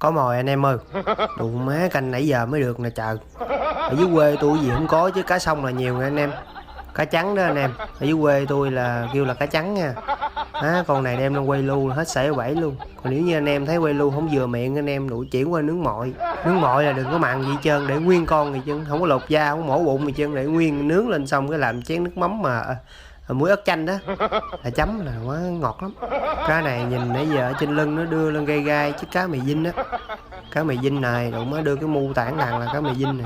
Có mồi anh em ơi. Đụng má canh nãy giờ mới được nè trời. Ở dưới quê tôi gì không có chứ cá sông là nhiều nha anh em. Cá trắng đó anh em. Ở dưới quê tôi là kêu là cá trắng nha. Con này đem lên quay lưu là hết sảy bảy luôn. Còn nếu như anh em thấy quay lưu không vừa miệng, anh em đủ chuyển qua nướng mọi. Nướng mọi là đừng có mặn gì hết trơn, để nguyên con gì chứ không có lột da, không mổ bụng gì chân, để nguyên nướng lên xong cái làm chén nước mắm mà muối ớt chanh đó là chấm là quá ngọt lắm. Cá này nhìn nãy giờ ở trên lưng nó đưa lên gai gai chứ cá mì dinh á. Cá mì dinh này đụng mới đưa cái mu tảng đằng là cá mì dinh nè.